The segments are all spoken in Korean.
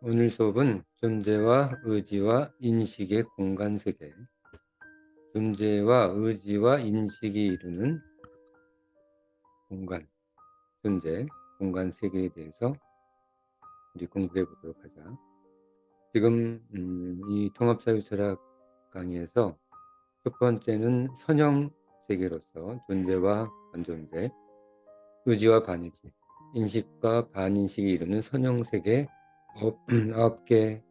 오늘 수업은 존재와 의지와 인식의 공간세계, 존재와 의지와 인식이 이루는 공간, 존재, 공간세계에 대해서 우리 공부해 보도록 하자. 지금 이 통합사유철학 강의에서 첫 번째는 선형세계로서 존재와 반존재, 의지와 반의지, 인식과 반인식이 이루는 선형세계 9개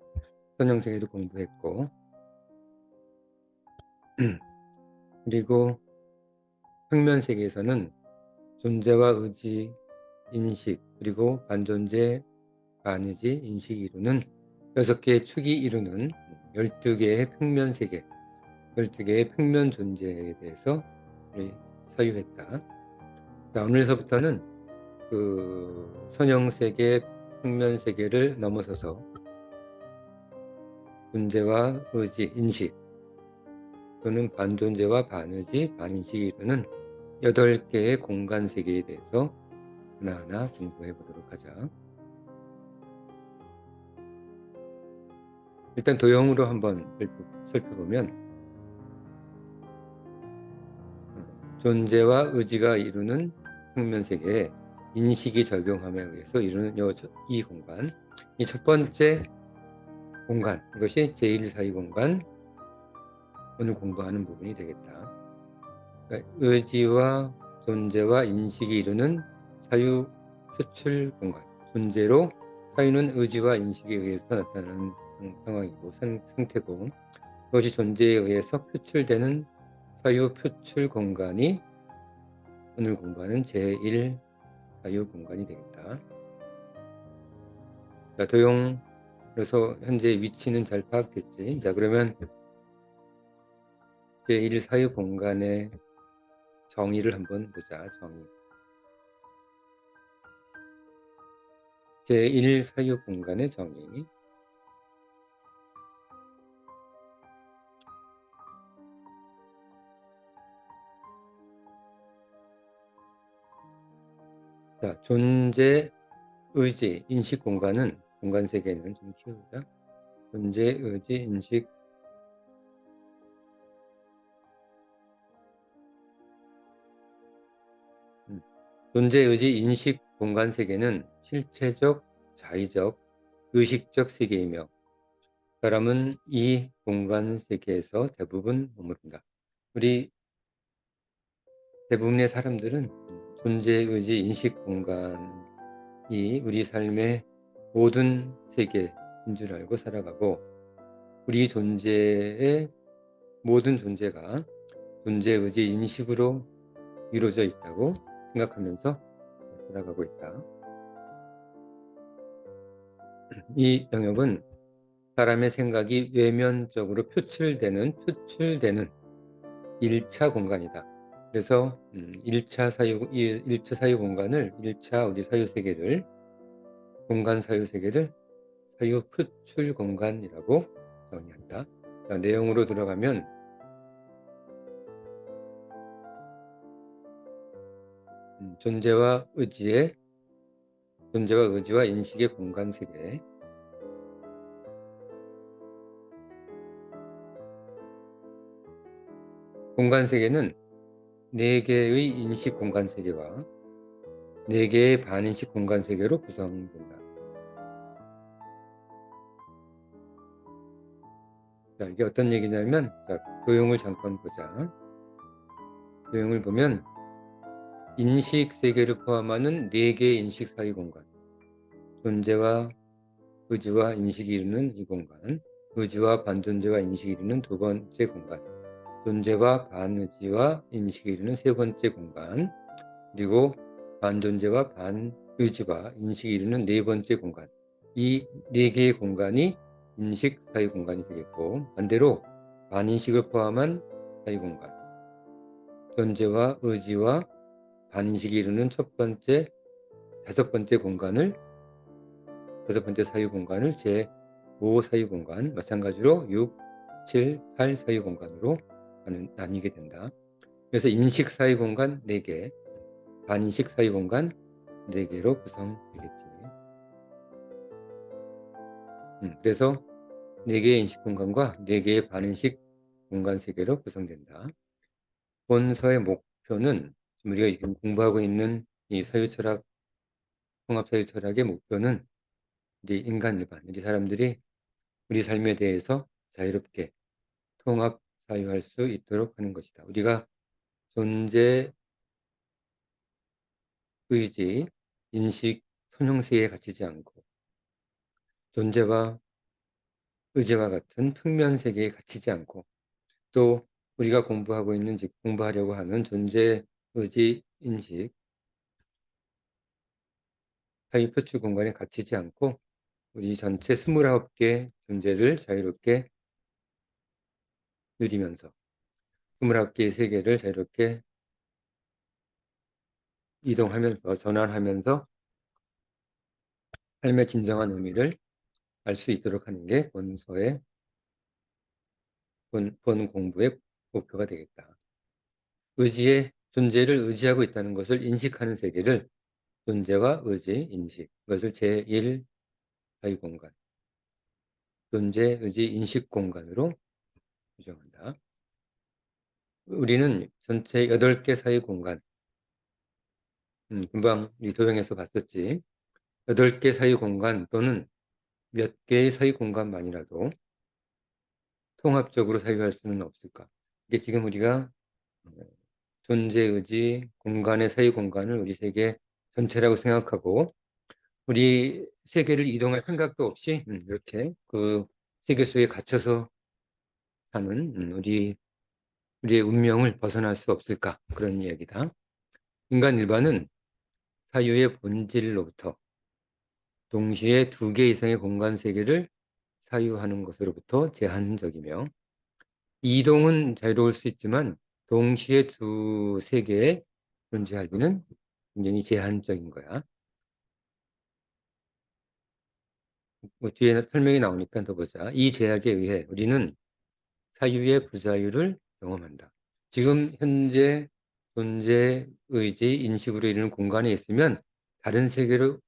선형세계를 공부했고, 그리고 평면세계에서는 존재와 의지, 인식, 그리고 반존재, 반의지, 인식이 이루는 6개의 축이 이루는 12개의 평면세계, 12개의 평면 존재에 대해서 우리 사유했다. 자, 오늘서부터는 그 선형세계, 평면세계를 넘어서서 존재와 의지, 인식, 또는 반존재와 반의지, 반인식이 이루는 8개의 공간세계에 대해서 하나하나 공부해 보도록 하자. 일단 도형으로 한번 살펴보면 존재와 의지가 이루는 평면세계에 인식이 적용함에 의해서 이루는 이 공간, 이 첫 번째 공간, 이것이 제1사유 공간, 오늘 공부하는 부분이 되겠다. 그러니까 의지와 존재와 인식이 이루는 사유 표출 공간, 존재로 사유는 의지와 인식에 의해서 나타나는 상황이고 상태고, 그것이 존재에 의해서 표출되는 사유 표출 공간이 오늘 공부하는 제1 사유 공간이 되겠다. 자, 도형으로서 현재 위치는 잘 파악됐지? 자, 그러면 제1 사유 공간의 정의를 한번 보자. 정의. 제1 사유 공간의 정의. 자, 존재, 의지, 인식 공간은 공간 세계는 좀 키우자. 존재, 의지, 인식. 존재, 의지, 인식 공간 세계는 실체적, 자의적, 의식적 세계이며 사람은 이 공간 세계에서 대부분 머무른다. 우리 대부분의 사람들은 존재, 의지, 인식 공간이 우리 삶의 모든 세계인 줄 알고 살아가고, 우리 존재의 모든 존재가 존재, 의지, 인식으로 이루어져 있다고 생각하면서 살아가고 있다. 이 영역은 사람의 생각이 외면적으로 표출되는 1차 공간이다. 그래서 1차 사유 공간을, 1차 우리 사유세계를, 공간 사유세계를 사유 표출 공간이라고 정의한다. 자, 내용으로 들어가면 존재와 의지와 인식의 공간 세계. 공간 세계는 4개의 인식 공간 세계와 4개의 반인식 공간 세계로 구성된다. 자, 이게 어떤 얘기냐면, 자, 도형을 잠깐 보자. 도형을 보면 인식 세계를 포함하는 4개의 인식 사유 공간, 존재와 의지와 인식이 이루는 이 공간, 의지와 반존재와 인식이 이루는 두 번째 공간, 존재와 반의지와 인식이 이루는 세 번째 공간, 그리고 반존재와 반의지와 인식이 이루는 네 번째 공간, 이 4개의 공간이 인식 사유 공간이 되겠고, 반대로 반인식을 포함한 사유 공간, 존재와 의지와 반인식이 이루는 다섯 번째 사유 공간을 제5 사유 공간, 마찬가지로 6, 7, 8 사유 공간으로 나뉘게 된다. 그래서 인식 사유 공간 4개, 반인식 사유 공간 4개로 구성되겠지. 그래서 4개의 인식 공간과 4개의 반인식 공간 세계로 구성된다. 본서의 목표는 지금 우리가 지금 공부하고 있는 이 사유철학, 통합사유철학의 목표는 우리 인간 일반, 우리 사람들이 우리 삶에 대해서 자유롭게 통합 사유할 수 있도록 하는 것이다. 우리가 존재, 의지, 인식, 선형세계에 갇히지 않고 존재와 의지와 같은 평면 세계에 갇히지 않고 또 우리가 공부하고 있는 공부하려고 하는 존재, 의지, 인식, 사유 표출 공간에 갇히지 않고 우리 전체 29개 존재를 자유롭게 누리면서 29개의 세계를 자유롭게 이동하면서 전환하면서 삶의 진정한 의미를 알 수 있도록 하는 게 본 공부의 목표가 되겠다. 의지의 존재를 의지하고 있다는 것을 인식하는 세계를 존재와 의지, 인식, 그것을 제1 사유공간, 존재, 의지, 인식 공간으로 규정한다. 우리는 전체 8개 사유공간, 금방 우리 도형에서 봤었지. 8개 사유공간 또는 몇 개의 사유공간만이라도 통합적으로 사유할 수는 없을까? 이게 지금 우리가 존재, 의지, 공간의 사유공간을 우리 세계 전체라고 생각하고 우리 세계를 이동할 생각도 없이 이렇게 그 세계 속에 갇혀서 사는 우리의 운명을 벗어날 수 없을까? 그런 이야기다. 인간 일반은 사유의 본질로부터 동시에 2개 이상의 공간 세계를 사유하는 것으로부터 제한적이며 이동은 자유로울 수 있지만 동시에 2세계에 존재하기는 굉장히 제한적인 거야. 뭐 뒤에 설명이 나오니까 더 보자. 이 제약에 의해 우리는 사유의 부자유를 경험한다. 지금 현재 존재, 의지, 인식으로 이루는 공간에 있으면 다른 세계를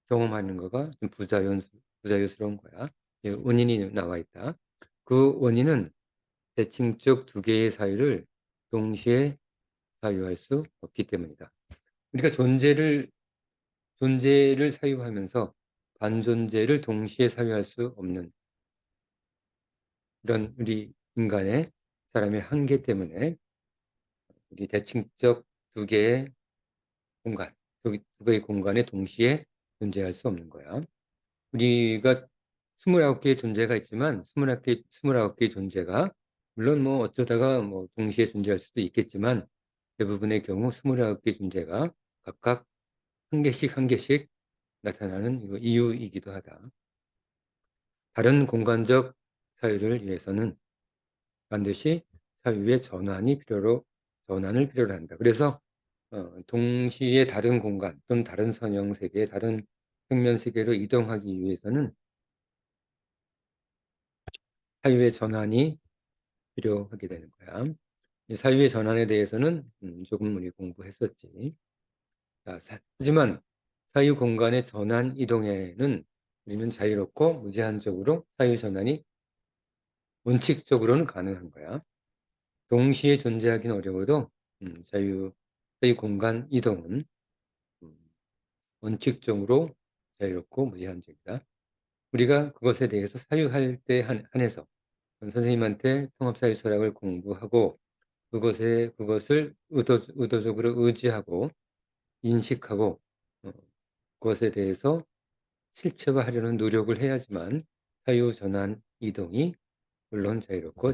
경험하는 거가 좀 부자유스러운 거야. 원인이 나와 있다. 그 원인은 대칭적 2개의 사유를 동시에 사유할 수 없기 때문이다. 그러니까 존재를 사유하면서 반존재를 동시에 사유할 수 없는 이런 우리 인간의 사람의 한계 때문에 우리 대칭적 2개의 공간, 2개의 공간에 동시에 존재할 수 없는 거야. 우리가 29개의 존재가 있지만 29개의 존재가 물론 뭐 어쩌다가 뭐 동시에 존재할 수도 있겠지만 대부분의 경우 29개의 존재가 각각 한 개씩 나타나는 이유이기도 하다. 다른 공간적 사유를 위해서는 반드시 사유의 전환을 필요로 한다. 그래서 동시에 다른 공간 또는 다른 선형 세계, 다른 평면 세계로 이동하기 위해서는 사유의 전환이 필요하게 되는 거야. 사유의 전환에 대해서는 조금 우리 공부했었지. 하지만 사유 공간의 전환 이동에는 우리는 자유롭고 무제한적으로 사유 전환이 원칙적으로는 가능한 거야. 동시에 존재하기는 어려워도 사유 공간 이동은 원칙적으로 자유롭고 무제한적이다. 우리가 그것에 대해서 사유할 때 한해서 선생님한테 통합사유 철학을 공부하고 그것을 의도적으로 의지하고 인식하고 그것에 대해서 실체화하려는 노력을 해야지만 사유 전환 이동이 물론 자유롭고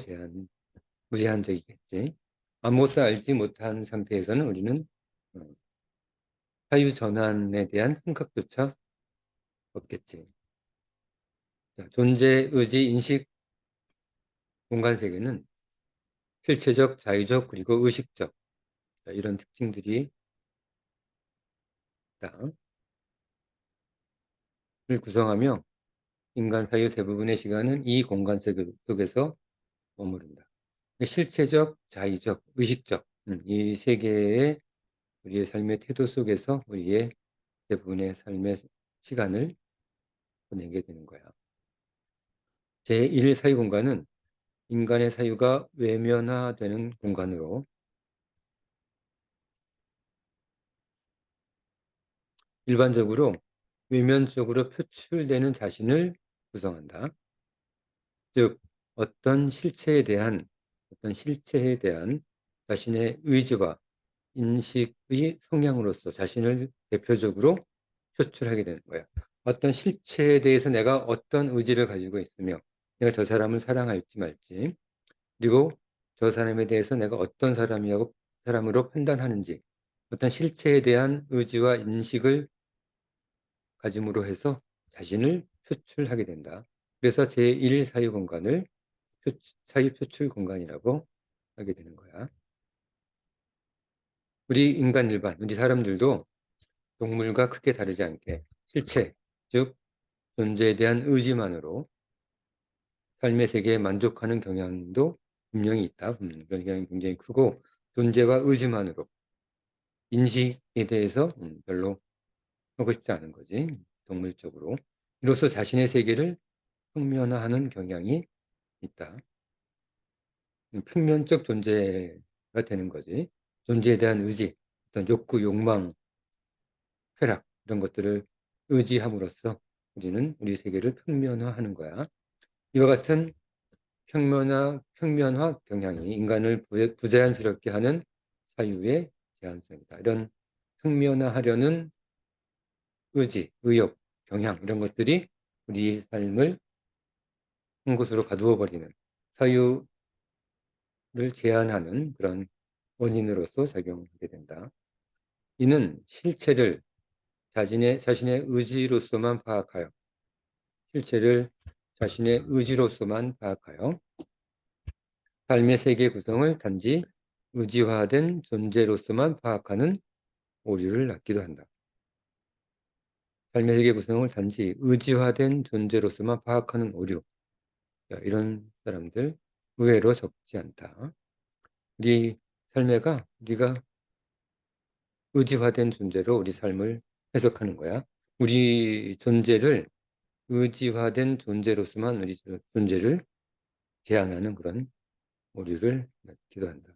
무제한적이겠지. 아무것도 알지 못한 상태에서는 우리는 사유 전환에 대한 생각조차 없겠지. 자, 존재, 의지, 인식, 공간 세계는 실체적, 자유적, 그리고 의식적 이런 특징들이 있다. 를 구성하며 인간 사유 대부분의 시간은 이 공간 속에서 머무른다. 실체적, 자의적, 의식적 이 세 개의 우리의 삶의 태도 속에서 우리의 대부분의 삶의 시간을 보내게 되는 거야. 제1 사유 공간은 인간의 사유가 외면화되는 공간으로 일반적으로 외면적으로 표출되는 자신을 구성한다. 즉 어떤 실체에 대한 자신의 의지와 인식의 성향으로서 자신을 대표적으로 표출하게 되는 거야. 어떤 실체에 대해서 내가 어떤 의지를 가지고 있으며 내가 저 사람을 사랑할지 말지, 그리고 저 사람에 대해서 내가 어떤 사람으로 판단하는지, 어떤 실체에 대한 의지와 인식을 가짐으로 해서 자신을 표출하게 된다. 그래서 제1 사유 공간을 사유 표출 공간이라고 하게 되는 거야. 우리 사람들도 동물과 크게 다르지 않게 실체, 즉 존재에 대한 의지만으로 삶의 세계에 만족하는 경향도 분명히 있다. 그런 경향이 굉장히 크고, 존재와 의지만으로 인식에 대해서 별로 하고 싶지 않은 거지. 동물적으로. 이로써 자신의 세계를 평면화하는 경향이 있다. 평면적 존재가 되는 거지. 존재에 대한 의지, 어떤 욕구, 욕망, 쾌락 이런 것들을 의지함으로써 우리는 우리 세계를 평면화하는 거야. 이와 같은 평면화 경향이 인간을 부자연스럽게 하는 사유의 제한성이다. 이런 평면화하려는 의지, 의욕, 경향 이런 것들이 우리 삶을 한 곳으로 가두어 버리는 사유를 제한하는 그런 원인으로서 작용하게 된다. 이는 실체를 자신의 의지로서만 파악하여 실체를 자신의 의지로서만 파악하여 삶의 세계 구성을 단지 의지화된 존재로서만 파악하는 오류를 낳기도 한다. 삶의 세계 구성을 단지 의지화된 존재로서만 파악하는 오류. 이런 사람들 의외로 적지 않다. 우리 삶애가 우리가 의지화된 존재로 우리 삶을 해석하는 거야. 우리 존재를 의지화된 존재로서만 우리 존재를 제한하는 그런 오류를 낳기도 한다.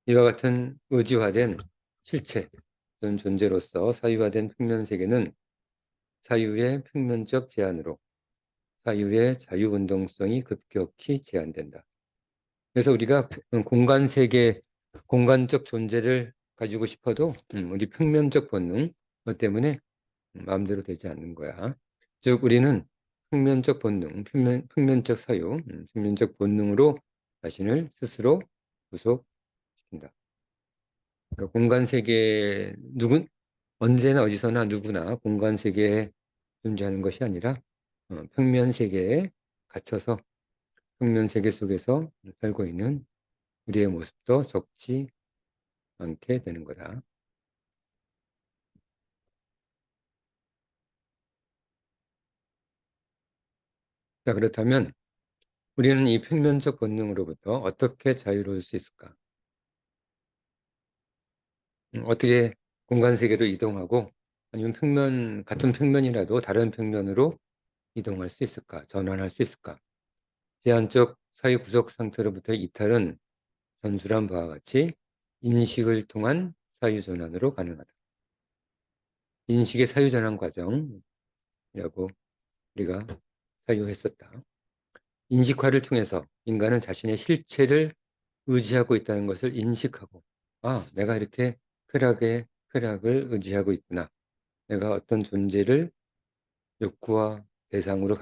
이와 같은 의지화된 실체, 존재로서 사유화된 평면 세계는 사유의 평면적 제한으로 사유의 자유운동성이 급격히 제한된다. 그래서 우리가 공간 세계, 공간적 존재를 가지고 싶어도 우리 평면적 본능 그것 때문에 마음대로 되지 않는 거야. 즉 우리는 평면적 본능, 평면적 사유, 평면적 본능으로 자신을 스스로 구속시킨다. 그러니까 공간 세계 언제나 어디서나 누구나 공간 세계에 존재하는 것이 아니라 평면 세계에 갇혀서 평면 세계 속에서 살고 있는 우리의 모습도 적지 않게 되는 거다. 자, 그렇다면 우리는 이 평면적 본능으로부터 어떻게 자유로울 수 있을까? 어떻게 공간 세계로 이동하고 아니면 같은 평면이라도 다른 평면으로 이동할 수 있을까? 전환할 수 있을까? 제한적 사유 구속 상태로부터의 이탈은 전술한 바와 같이 인식을 통한 사유 전환으로 가능하다. 인식의 사유 전환 과정이라고 우리가 사유했었다. 인식화를 통해서 인간은 자신의 실체를 의지하고 있다는 것을 인식하고, 내가 이렇게 쾌락을 의지하고 있구나. 내가 어떤 존재를 욕구와 대상으로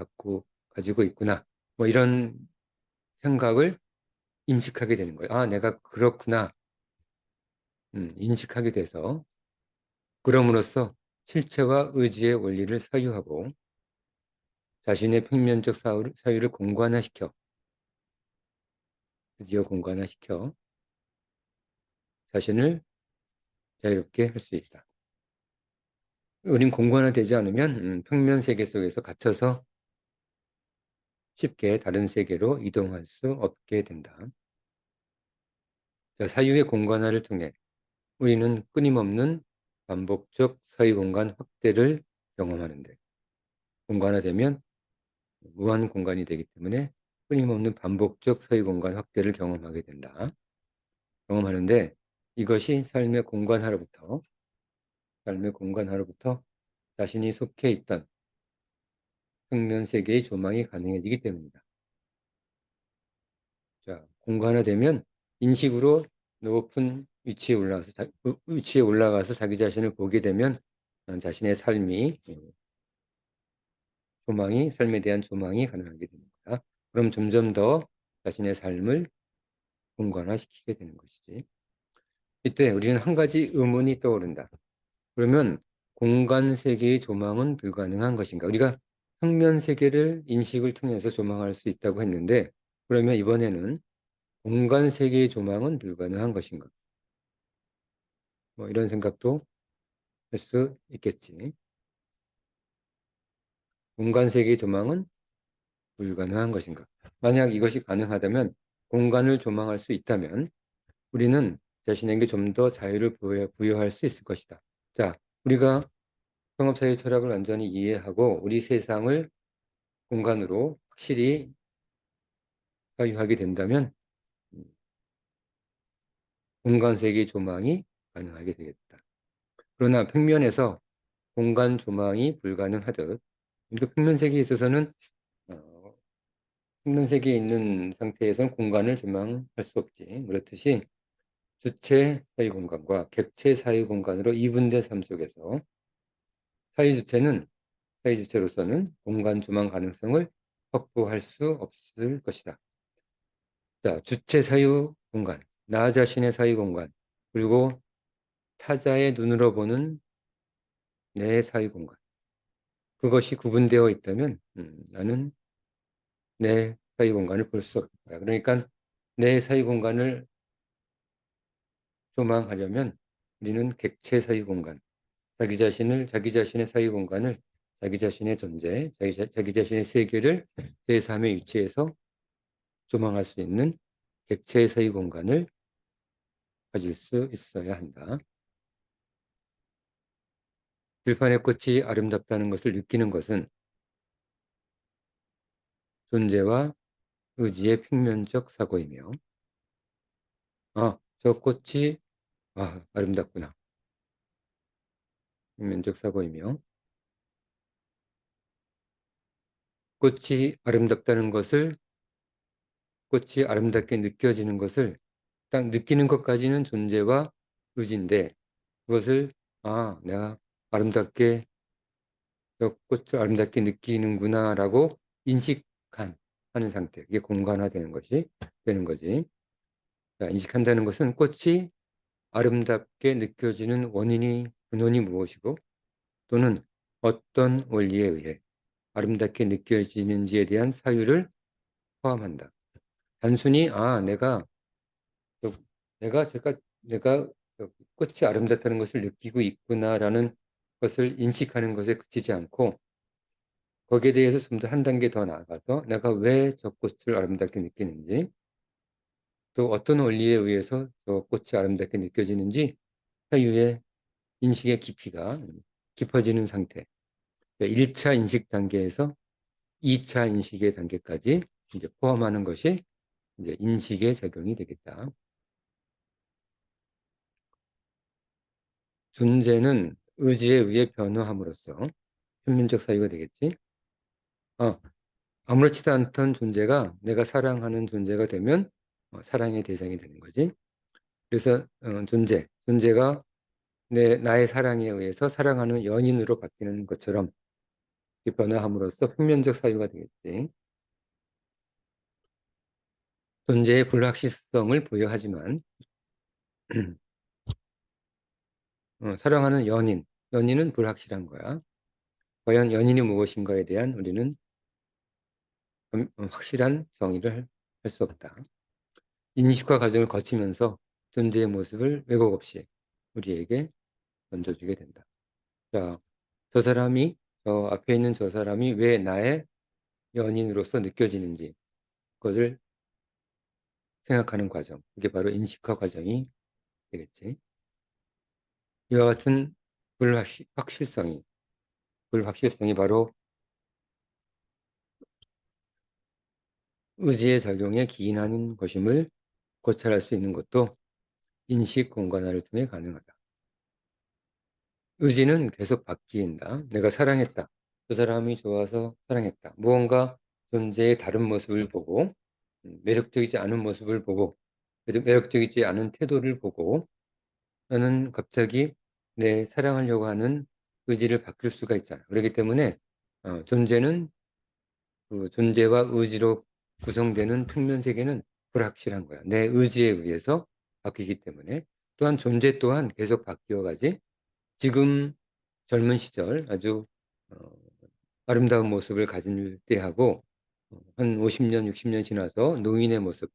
가지고 있구나. 뭐 이런 생각을 인식하게 되는 거예요. 내가 그렇구나. 인식하게 돼서 그럼으로써 실체와 의지의 원리를 사유하고 자신의 평면적 사유를 드디어 공간화시켜 자신을 자유롭게 할 수 있다. 우린 공간화되지 않으면 평면 세계 속에서 갇혀서 쉽게 다른 세계로 이동할 수 없게 된다. 자, 사유의 공간화를 통해 우리는 끊임없는 반복적 사유 공간 확대를 경험하는데 공간화되면 무한 공간이 되기 때문에 끊임없는 반복적 사유 공간 확대를 경험하게 된다. 경험하는데 이것이 삶의 공간화로부터 자신이 속해 있던 평면 세계의 조망이 가능해지기 때문이다. 자, 공간화되면 인식으로 높은 위치에 올라가서 자기 자신을 보게 되면 자신의 삶에 대한 조망이 가능하게 됩니다. 그럼 점점 더 자신의 삶을 공간화시키게 되는 것이지. 이때 우리는 한 가지 의문이 떠오른다. 그러면 공간 세계의 조망은 불가능한 것인가? 우리가 평면 세계를 인식을 통해서 조망할 수 있다고 했는데, 그러면 이번에는 공간 세계의 조망은 불가능한 것인가? 뭐 이런 생각도 할 수 있겠지. 공간 세계의 조망은 불가능한 것인가? 만약 이것이 가능하다면, 공간을 조망할 수 있다면 우리는 자신에게 좀 더 자유를 부여할 수 있을 것이다. 자, 우리가 상업사회 철학을 완전히 이해하고 우리 세상을 공간으로 확실히 사유하게 된다면 공간 세계의 조망이 가능하게 되겠다. 그러나 평면에서 공간 조망이 불가능하듯 우리가 평면 세계에 있어서는 어, 평면 세계에 있는 상태에서는 공간을 조망할 수 없지. 그렇듯이 주체 사유 공간과 객체 사유 공간으로 이분된 삶 속에서 사유 주체로서는 공간 조망 가능성을 확보할 수 없을 것이다. 자, 주체 사유 공간, 나 자신의 사유 공간, 그리고 타자의 눈으로 보는 내 사유 공간. 그것이 구분되어 있다면 나는 내 사유 공간을 볼 수 없다. 그러니까 내 사유 공간을 조망하려면 우리는 객체 사유 공간, 자기 자신의 사유 공간을 자기 자신의 존재, 자기 자신의 세계를 제3의 위치에서 조망할 수 있는 객체 사유 공간을 가질 수 있어야 한다. 들판의 꽃이 아름답다는 것을 느끼는 것은 존재와 의지의 평면적 사고이며, 저 꽃이 아름답구나. 평면적 사고이며, 꽃이 아름답게 느껴지는 것을 딱 느끼는 것까지는 존재와 의지인데, 그것을 내가 아름답게 저 꽃을 아름답게 느끼는구나라고 하는 상태, 이게 공간화되는 것이 되는 거지. 자, 인식한다는 것은 꽃이 아름답게 느껴지는 근원이 무엇이고 또는 어떤 원리에 의해 아름답게 느껴지는지에 대한 사유를 포함한다. 단순히 저- 내가 꽃이 아름답다는 것을 느끼고 있구나라는 것을 인식하는 것에 그치지 않고 거기에 대해서 좀 더 한 단계 더 나아가서 내가 왜 저 꽃을 아름답게 느끼는지 또 어떤 원리에 의해서 저 꽃이 아름답게 느껴지는지 사유의 인식의 깊이가 깊어지는 상태. 1차 인식 단계에서 2차 인식의 단계까지 이제 포함하는 것이 이제 인식의 작용이 되겠다. 존재는 의지에 의해 변화함으로써 평면적 사유가 되겠지. 아무렇지도 않던 존재가 내가 사랑하는 존재가 되면 사랑의 대상이 되는 거지. 그래서 존재가 나의 사랑에 의해서 사랑하는 연인으로 바뀌는 것처럼 변화함으로써 평면적 사유가 되겠지. 존재의 불확실성을 부여하지만 사랑하는 연인은 불확실한 거야. 과연 연인이 무엇인가에 대한 우리는 확실한 정의를 할 수 없다. 인식화 과정을 거치면서 존재의 모습을 왜곡 없이 우리에게 던져주게 된다. 자, 저 앞에 있는 저 사람이 왜 나의 연인으로서 느껴지는지 그것을 생각하는 과정. 그게 바로 인식화 과정이 되겠지. 이와 같은 불확실성이 바로 의지의 작용에 기인하는 것임을 고찰할 수 있는 것도 인식 공간화를 통해 가능하다. 의지는 계속 바뀐다. 내가 사랑했다. 그 사람이 좋아서 사랑했다. 무언가 존재의 다른 모습을 보고 매력적이지 않은 모습을 보고 매력적이지 않은 태도를 보고 나는 갑자기 내 사랑하려고 하는 의지를 바뀔 수가 있잖아. 그렇기 때문에 존재는 그 존재와 의지로 구성되는 평면 세계는 불확실한 거야. 내 의지에 의해서 바뀌기 때문에. 또한 존재 또한 계속 바뀌어 가지. 지금 젊은 시절 아주 어 아름다운 모습을 가질 때하고 한 50년, 60년 지나서 노인의 모습,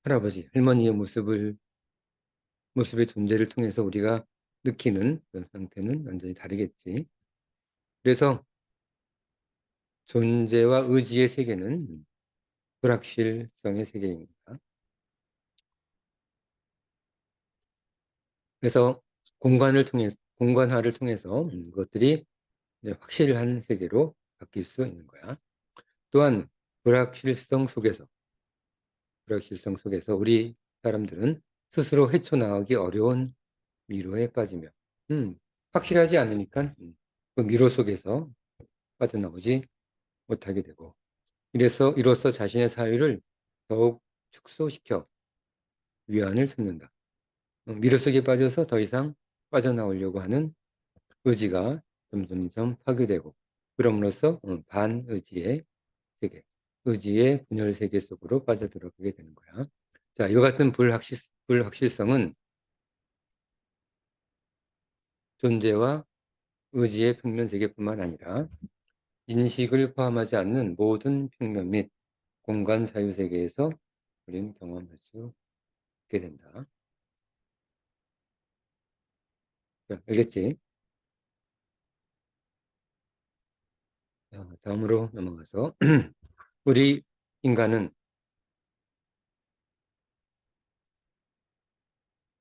할아버지, 할머니의 모습의 존재를 통해서 우리가 느끼는 그런 상태는 완전히 다르겠지. 그래서 존재와 의지의 세계는 불확실성의 세계입니다. 그래서 공간화를 통해서 그것들이 이제 확실한 세계로 바뀔 수 있는 거야. 또한 불확실성 속에서 우리 사람들은 스스로 헤쳐나가기 어려운 미로에 빠지며 확실하지 않으니까 그 미로 속에서 빠져나오지 못하게 되고 이로써 자신의 사유를 더욱 축소시켜 위안을 삼는다. 미로 속에 빠져서 더 이상 빠져나오려고 하는 의지가 점점점 파괴되고 그럼으로써 반의지의 세계, 의지의 분열 세계 속으로 빠져들어가게 되는 거야. 자, 이와 같은 불확실성은 존재와 의지의 평면 세계뿐만 아니라 인식을 포함하지 않는 모든 평면 및 공간 사유 세계에서 우리는 경험할 수 있게 된다. 자, 알겠지? 자, 다음으로 넘어가서 우리 인간은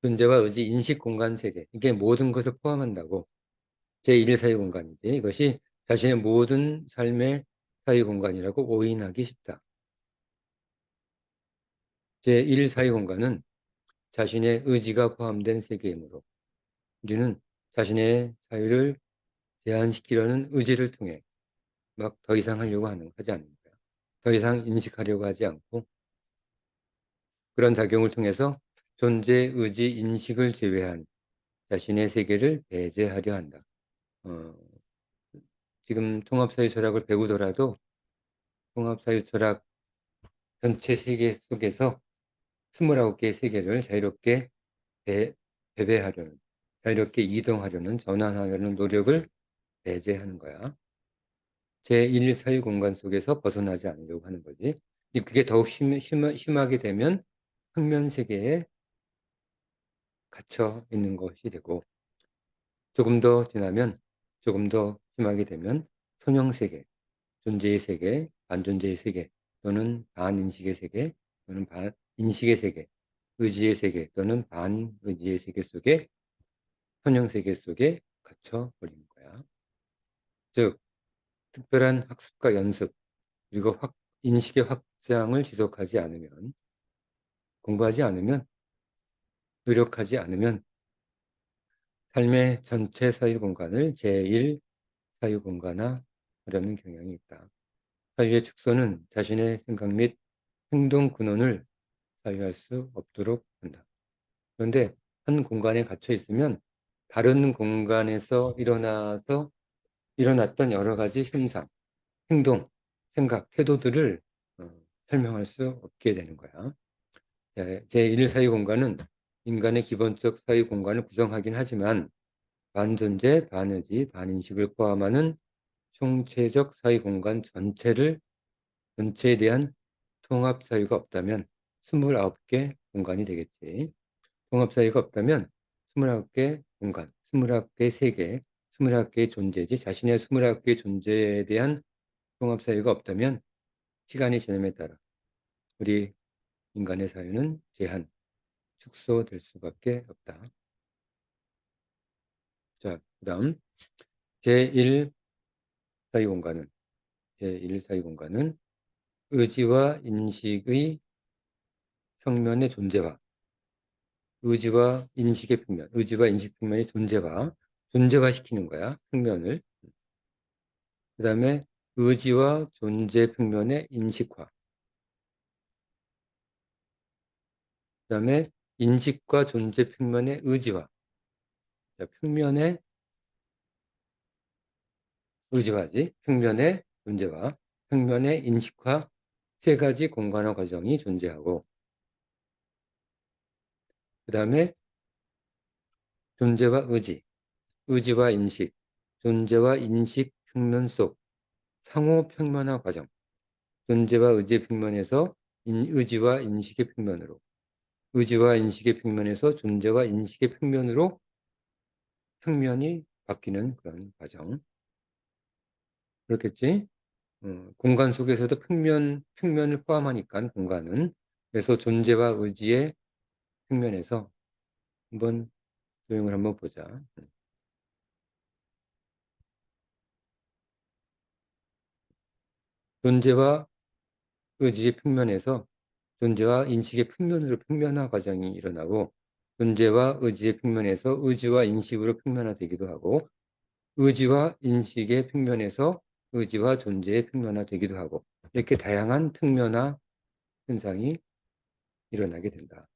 존재와 의지, 인식 공간 세계 이게 모든 것을 포함한다고 제1 사유 공간이지 이것이 자신의 모든 삶의 사유 공간이라고 오인하기 쉽다. 제1 사유 공간은 자신의 의지가 포함된 세계이므로 우리는 자신의 사유를 제한시키려는 의지를 통해 막 더 이상 하지 않는 거야. 더 이상 인식하려고 하지 않고 그런 작용을 통해서 존재, 의지, 인식을 제외한 자신의 세계를 배제하려 한다. 어, 지금 통합사유 철학을 배우더라도 통합사유 철학 전체 세계 속에서 29개의 세계를 자유롭게 배배하려는, 자유롭게 이동하려는, 전환하려는 노력을 배제하는 거야. 제1 사유 공간 속에서 벗어나지 않으려고 하는 거지. 그게 더욱 심하게 되면 평면 세계에 갇혀 있는 것이 되고 조금 더 지나면 조금 더 심하게 되면 선형 세계, 존재의 세계, 반존재의 세계 또는 반인식의 세계 또는 반인식의 세계, 의지의 세계 또는 반의지의 세계 속에 선형 세계 속에 갇혀 버리는 거야. 즉 특별한 학습과 연습 그리고 인식의 확장을 지속하지 않으면 공부하지 않으면 노력하지 않으면 삶의 전체 사유 공간을 제1 사유 공간화하려는 경향이 있다. 사유의 축소는 자신의 생각 및 행동 근원을 사유할 수 없도록 한다. 그런데 한 공간에 갇혀 있으면 다른 공간에서 일어났던 여러 가지 현상, 행동, 생각, 태도들을 설명할 수 없게 되는 거야. 제1 사유 공간은 인간의 기본적 사유 공간을 구성하긴 하지만 반존재, 반의지, 반인식을 포함하는 총체적 사유 공간 전체에 대한 통합 사유가 없다면 29개 공간이 되겠지. 통합 사유가 없다면 29개 공간, 29개 세계, 29개의 존재지 자신의 29개의 존재에 대한 통합 사유가 없다면 시간이 지남에 따라 우리 인간의 사유는 축소될 수밖에 없다. 자, 그다음 제1 사유 공간은 의지와 인식의 평면의 존재와 의지와 인식의 평면, 의지와 인식 평면의 존재화시키는 거야, 평면을. 그 다음에 의지와 존재 평면의 인식화. 그 다음에 인식과 존재 평면의 의지화. 자, 평면의 의지화지. 평면의 존재화, 평면의 인식화, 세 가지 공간화 과정이 존재하고, 그 다음에 존재와 의지, 의지와 인식, 존재와 인식 평면 속 상호 평면화 과정, 존재와 의지의 평면에서 의지와 인식의 평면으로, 의지와 인식의 평면에서 존재와 인식의 평면으로 평면이 바뀌는 그런 과정. 그렇겠지? 공간 속에서도 평면을 포함하니까 공간은. 그래서 존재와 의지의 평면에서 한번 도형을 한번 보자. 존재와 의지의 평면에서 존재와 인식의 평면으로 평면화 과정이 일어나고, 존재와 의지의 평면에서 의지와 인식으로 평면화되기도 하고, 의지와 인식의 평면에서 의지와 존재의 평면화되기도 하고, 이렇게 다양한 평면화 현상이 일어나게 된다.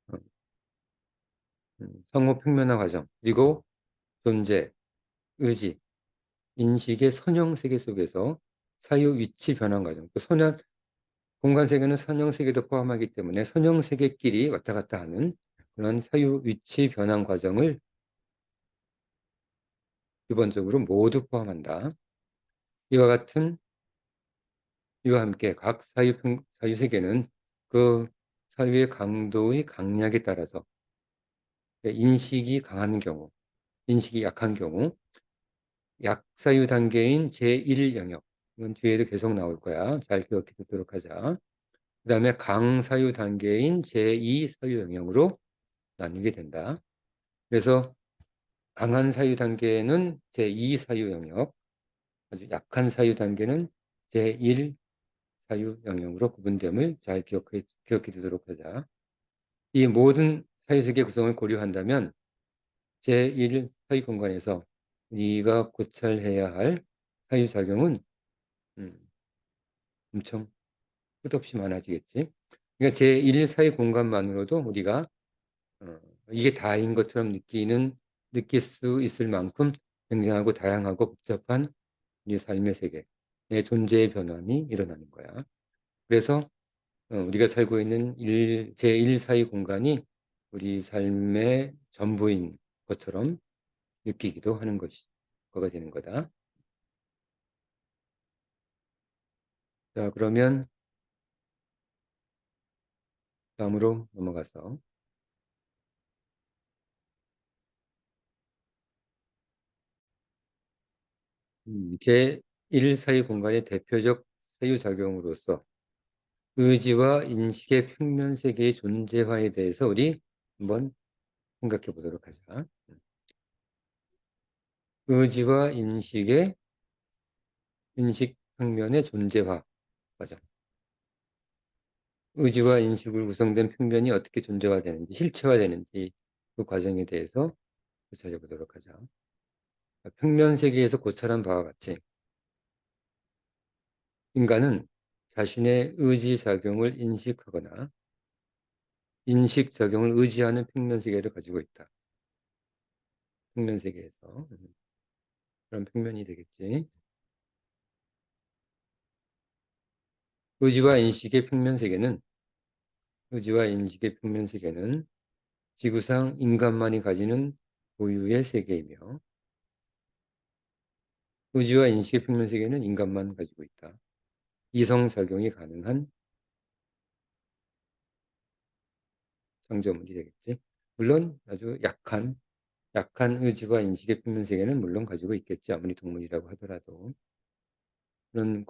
어, 상호 평면화 과정, 그리고 존재, 의지, 인식의 선형 세계 속에서 사유 위치 변환 과정. 또 공간 세계는 선형 세계도 포함하기 때문에 선형 세계끼리 왔다 갔다 하는 그런 사유 위치 변환 과정을 기본적으로 모두 포함한다. 이와 함께 각 사유 세계는 그 사유의 강도의 강약에 따라서 인식이 강한 경우, 인식이 약한 경우, 약사유 단계인 제1 영역, 이건 뒤에도 계속 나올 거야. 잘 기억해 두도록 하자. 그 다음에 강사유 단계인 제2 사유 영역으로 나뉘게 된다. 그래서 강한 사유 단계는 제2 사유 영역, 아주 약한 사유 단계는 제1 사유 영역으로 구분됨을 잘 기억해 두도록 하자. 이 모든 사유세계 구성을 고려한다면 제1 사유 공간에서 우리가 고찰해야 할 사유작용은 엄청 끝없이 많아지겠지. 그러니까 제1 사유 공간만으로도 우리가 이게 다인 것처럼 느낄 수 있을 만큼 굉장하고 다양하고 복잡한 우리 삶의 세계, 내 존재의 변환이 일어나는 거야. 그래서 우리가 살고 있는 제1 사유 공간이 우리 삶의 전부인 것처럼 느끼기도 하는 거가 되는 거다. 자, 그러면 다음으로 넘어가서 제1 사유 공간의 대표적 사유작용으로서 의지와 인식의 평면 세계의 존재화에 대해서 우리 한번 생각해 보도록 하자. 의지와 인식 평면의 존재화 과정. 의지와 인식으로 구성된 평면이 어떻게 존재화되는지, 실체화되는지 그 과정에 대해서 고찰해 보도록 하자. 평면 세계에서 고찰한 바와 같이 인간은 자신의 의지작용을 인식하거나 인식작용을 의지하는 평면 세계를 가지고 있다. 평면 세계에서. 그런 평면이 되겠지. 의지와 인식의 평면 세계는 지구상 인간만이 가지는 고유의 세계이며, 의지와 인식의 평면 세계는 인간만 가지고 있다. 이성작용이 가능한 창조물이 되겠지. 물론 아주 약한 의지와 인식의 평면 세계는 물론 가지고 있겠지. 아무리 동물이라고 하더라도. 그런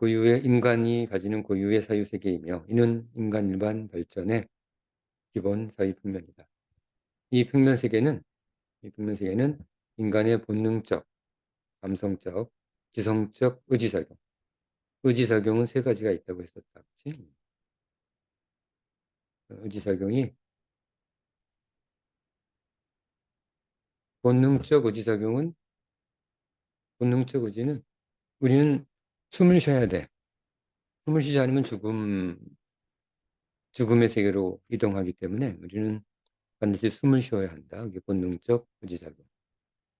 인간이 가지는 고유의 사유 세계이며, 이는 인간 일반 발전의 기본 사유 평면이다. 이 평면 세계는 이 평면세계는 인간의 본능적, 감성적, 지성적 의지작용. 의지작용은 세 가지가 있다고 했었다. 그치? 의지작용이 본능적 의지작용은 본능적 의지는 우리는 숨을 쉬어야 돼. 숨을 쉬지 않으면 죽음의 세계로 이동하기 때문에 우리는 반드시 숨을 쉬어야 한다. 그게 본능적 의지작용.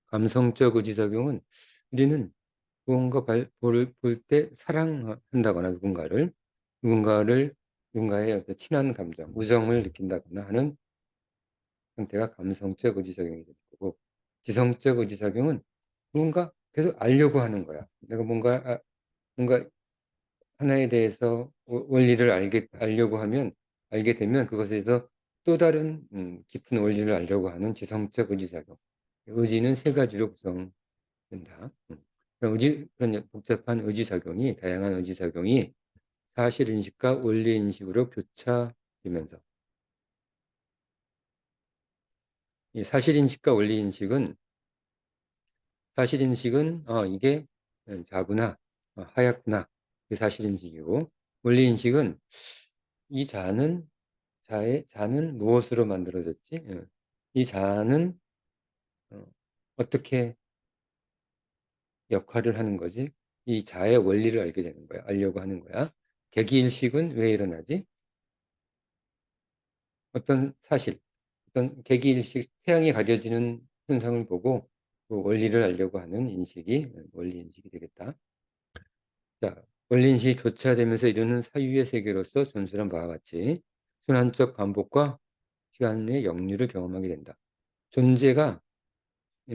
감성적 의지작용은 우리는 무언가 볼 때 사랑한다거나 누군가의 어떤 친한 감정, 우정을 느낀다거나 하는 상태가 감성적 의지작용이 되는 거고, 지성적 의지작용은 뭔가 계속 알려고 하는 거야. 내가 뭔가 하나에 대해서 원리를 알게 되면 그것에 대해서 또 다른 깊은 원리를 알려고 하는 지성적 의지작용. 의지는 세 가지로 구성된다. 그런 복잡한 의지작용이, 다양한 의지작용이 사실인식과 원리인식으로 교차되면서, 이 사실인식은 이게 자구나, 하얗구나, 이게 사실인식이고, 원리인식은 이 자는 무엇으로 만들어졌지? 이 자는 어떻게 역할을 하는 거지? 이 자의 원리를 알게 되는 거야. 알려고 하는 거야. 계기일식은 왜 일어나지? 어떤 사실, 어떤 계기일식, 태양이 가려지는 현상을 보고 그 원리를 알려고 하는 인식이 원리인식이 되겠다. 자, 원리인식이 교차되면서 이루는 사유의 세계로서 전술한 바와 같이 순환적 반복과 시간의 역류를 경험하게 된다. 존재가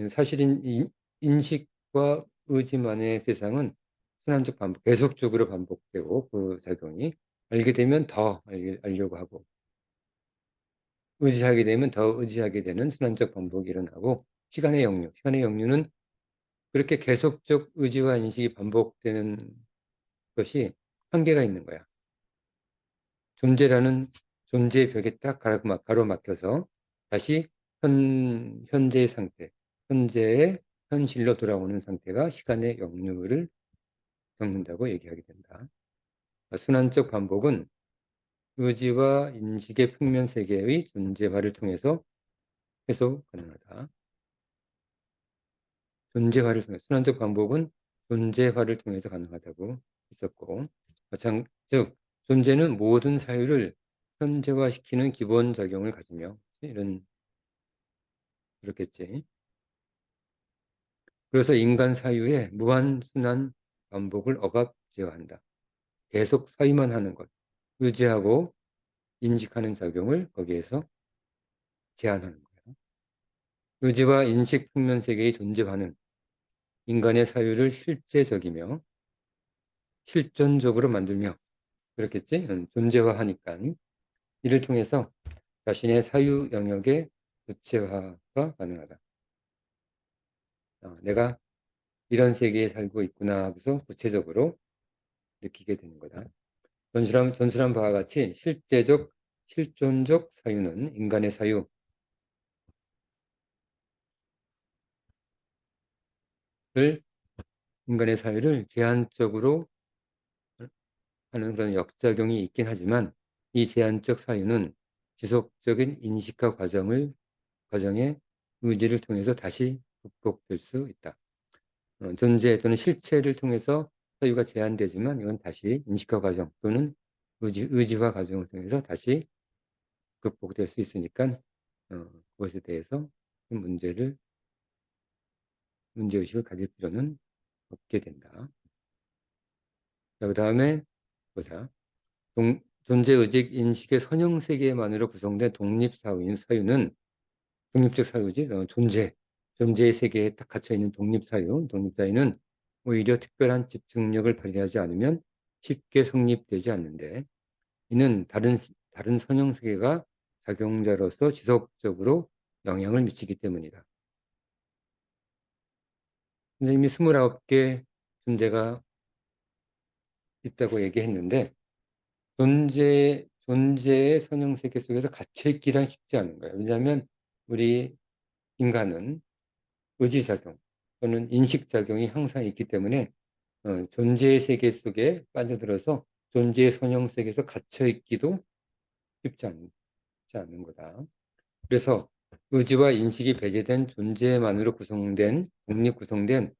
사실인 인식과 의지만의 세상은 순환적 반복, 계속적으로 반복되고 그 작용이 알게 되면 더 알려고 하고 의지하게 되면 더 의지하게 되는 순환적 반복이 일어나고 시간의 역류는 그렇게 계속적 의지와 인식이 반복되는 것이 한계가 있는 거야. 존재라는 존재의 벽에 딱 가로막혀서 다시 현재의 상태, 현재의 현실로 돌아오는 상태가 시간의 역류를 겪는다고 얘기하게 된다. 순환적 반복은 의지와 인식의 평면 세계의 존재화를 통해서 해석 가능하다. 순환적 반복은 존재화를 통해서 가능하다고 했었고, 즉 존재는 모든 사유를 현재화시키는 기본 작용을 가지며 그렇겠지. 그래서 인간 사유의 무한순환 반복을 억압제어한다. 계속 사유만 하는 것, 의지하고 인식하는 작용을 거기에서 제한하는 거야. 의지와 인식 평면 세계의 존재화는 인간의 사유를 실제적이며 실존적으로 만들며 그렇겠지? 존재화하니까 이를 통해서 자신의 사유 영역의 구체화가 가능하다. 내가 이런 세계에 살고 있구나 하고서 구체적으로 느끼게 되는 거다. 전술한 바와 같이 실존적 사유는 인간의 사유를 제한적으로 하는 그런 역작용이 있긴 하지만 이 제한적 사유는 지속적인 인식화 과정의 의지를 통해서 다시 극복될 수 있다. 존재 또는 실체를 통해서 사유가 제한되지만 이건 다시 인식화 과정 또는 의지화 과정을 통해서 다시 극복될 수 있으니까 그것에 대해서 문제의식을 가질 필요는 없게 된다. 자, 그 다음에 보자. 존재의식 인식의 선형세계만으로 구성된 독립적 사유지. 존재의 세계에 딱 갇혀있는 독립사유는 오히려 특별한 집중력을 발휘하지 않으면 쉽게 성립되지 않는데 이는 다른 선형세계가 작용자로서 지속적으로 영향을 미치기 때문이다. 선생님이 29개 존재가 있다고 얘기했는데 존재의 선형세계 속에서 갇혀있기란 쉽지 않은 거예요. 왜냐하면 우리 인간은 의지작용 또는 인식작용이 항상 있기 때문에 존재의 세계 속에 빠져들어서 존재의 선형 세계에서 갇혀있기도 쉽지 않는 거다. 그래서 의지와 인식이 배제된 존재만으로 독립 구성된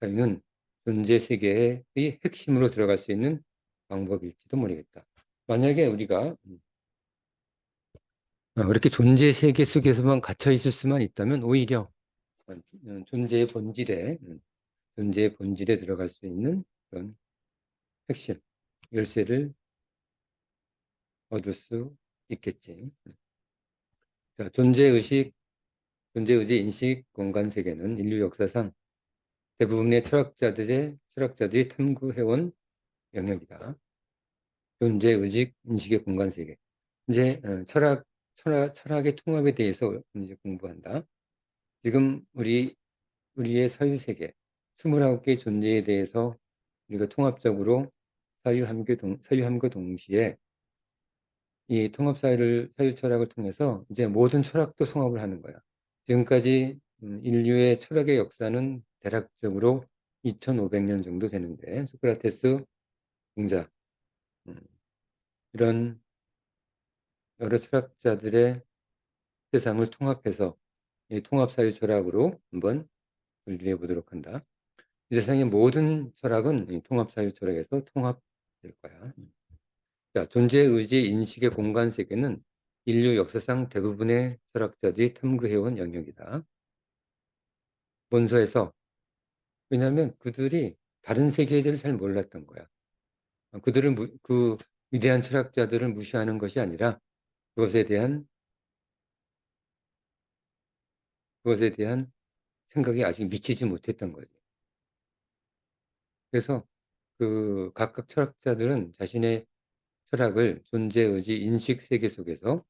사유는 존재 세계의 핵심으로 들어갈 수 있는 방법일지도 모르겠다. 만약에 우리가 이렇게 존재 세계 속에서만 갇혀 있을 수만 있다면 오히려 존재의 본질에 들어갈 수 있는 그런 핵심, 열쇠를 얻을 수 있겠지. 자, 존재의식 인식 공간 세계는 인류 역사상 대부분의 철학자들이 탐구해온 영역이다. 존재의식 인식의 공간 세계. 이제 철학의 통합에 대해서 이제 공부한다. 지금 우리의 사유 세계, 29개의 존재에 대해서 우리가 통합적으로 사유함과 동시에 이 사유 철학을 통해서 이제 모든 철학도 통합을 하는 거야. 지금까지 인류의 철학의 역사는 대략적으로 2500년 정도 되는데 소크라테스, 공자 이런 여러 철학자들의 세상을 통합해서 이 통합사유 철학으로 한번 분류해 보도록 한다. 이 세상의 모든 철학은 이 통합사유 철학에서 통합될 거야. 자, 존재, 의지, 인식의 공간 세계는 인류 역사상 대부분의 철학자들이 탐구해온 영역이다. 본서에서 왜냐하면 그들이 다른 세계에 대해서 잘 몰랐던 거야. 그 위대한 철학자들을 무시하는 것이 아니라 그것에 대한 생각이 아직 미치지 못했던 거지. 그래서 그 각각 철학자들은 자신의 철학을 존재, 의지, 인식 세계 속에서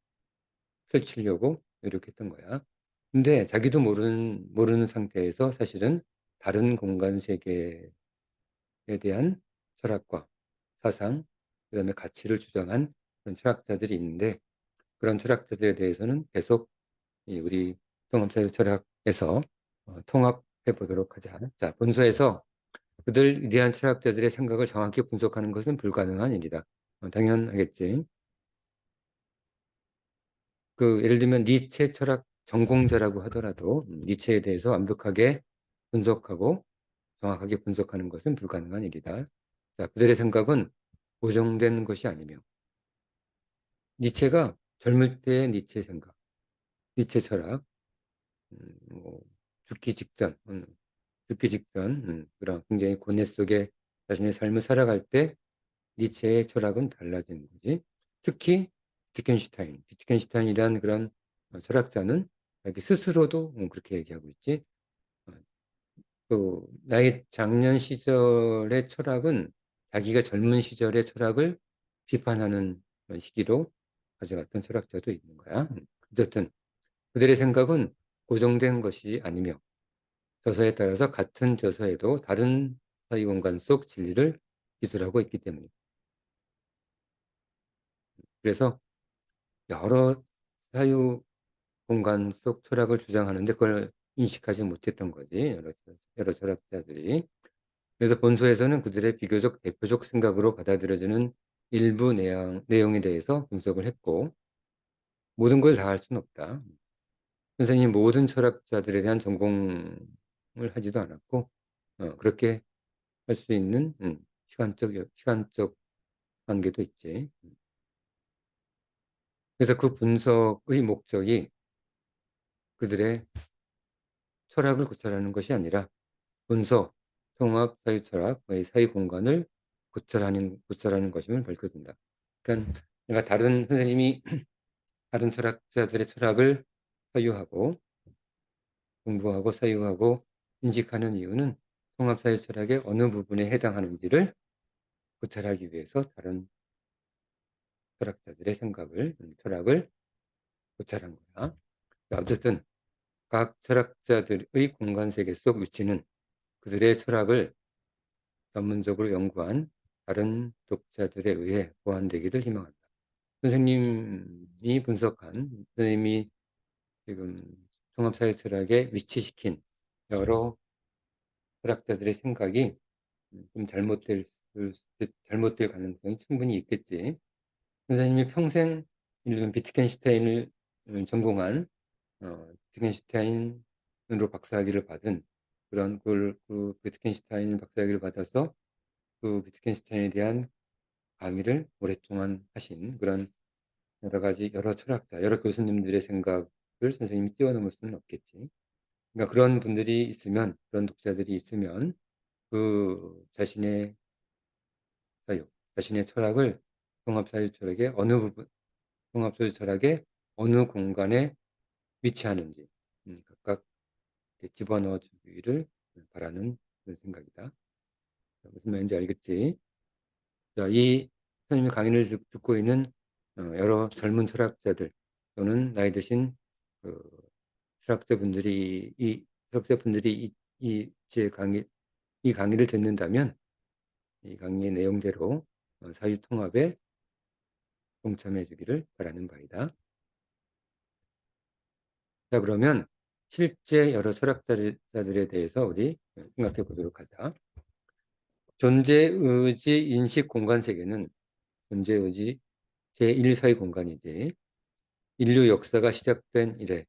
펼치려고 노력했던 거야. 근데 자기도 모르는 상태에서 사실은 다른 공간 세계에 대한 철학과 사상, 그다음에 가치를 주장한 그런 철학자들이 있는데 그런 철학자들에 대해서는 계속 우리 통합사유 철학에서 통합해 보도록 하자. 자, 본서에서 그들 위대한 철학자들의 생각을 정확히 분석하는 것은 불가능한 일이다. 당연하겠지. 예를 들면 니체 철학 전공자라고 하더라도 니체에 대해서 완벽하게 분석하고 정확하게 분석하는 것은 불가능한 일이다. 자, 그들의 생각은 고정된 것이 아니며 니체가 젊을 때의 니체 생각, 니체 철학, 뭐 죽기 직전 그런 굉장히 고뇌 속에 자신의 삶을 살아갈 때 니체의 철학은 달라지는 거지. 특히 비트겐슈타인이라는 그런 철학자는 자기 스스로도 그렇게 얘기하고 있지. 어, 또 나의 장년 시절의 철학은 자기가 젊은 시절의 철학을 비판하는 그런 시기로 가져갔던 철학자도 있는 거야. 어쨌든 그들의 생각은 고정된 것이 아니며 저서에 따라서 같은 저서에도 다른 사이 공간 속 진리를 기술하고 있기 때문입니다. 그래서 여러 사유 공간 속 철학을 주장하는데 그걸 인식하지 못했던 거지. 여러 철학자들이. 그래서 본서에서는 그들의 비교적 대표적 생각으로 받아들여지는 일부 내용에 대해서 분석을 했고 모든 걸 다 할 수는 없다. 선생님 모든 철학자들에 대한 전공을 하지도 않았고 그렇게 할 수 있는 시간적 한계도 있지. 그래서 그 분석의 목적이 그들의 철학을 고찰하는 것이 아니라 분석, 통합, 사유 철학의 사유 공간을 고찰하는 것임을 밝혀준다. 그러니까 내가 다른 선생님이 다른 철학자들의 철학을 사유하고 공부하고 사유하고 인식하는 이유는 통합 사유 철학의 어느 부분에 해당하는지를 고찰하기 위해서 다른 철학자들의 철학을 고찰한 거야. 어쨌든 각 철학자들의 공간 세계 속 위치는 그들의 철학을 전문적으로 연구한 다른 독자들에 의해 보완되기를 희망한다. 선생님이 지금 통합사회 철학에 위치시킨 여러 철학자들의 생각이 좀 잘못될 가능성이 충분히 있겠지. 선생님이 평생 예를 들면 비트겐슈타인을 전공한 비트겐슈타인으로 박사학위를 받은 그런 그 비트겐슈타인 박사학위를 받아서 그 비트겐슈타인에 대한 강의를 오랫동안 하신 그런 여러 철학자, 여러 교수님들의 생각을 선생님이 뛰어넘을 수는 없겠지. 그러니까 그런 분들이 있으면, 그런 독자들이 있으면 그 자신의 사유, 자신의 철학을 통합사유 철학의 어느 부분, 통합사유 철학의 어느 공간에 위치하는지 각각 이렇게 집어넣어 주기를 바라는 그런 생각이다. 무슨 말인지 알겠지? 자, 이 선생님의 강의를 듣고 있는 여러 젊은 철학자들 또는 나이 드신 그 철학자분들이 이 강의를 듣는다면 이 강의의 내용대로 사회 통합에 동참해 주기를 바라는 바이다. 자, 그러면 실제 여러 철학자들에 대해서 우리 생각해 보도록 하자. 존재의지 인식 공간 세계는 존재의지 제1사의 공간이지 인류 역사가 시작된 이래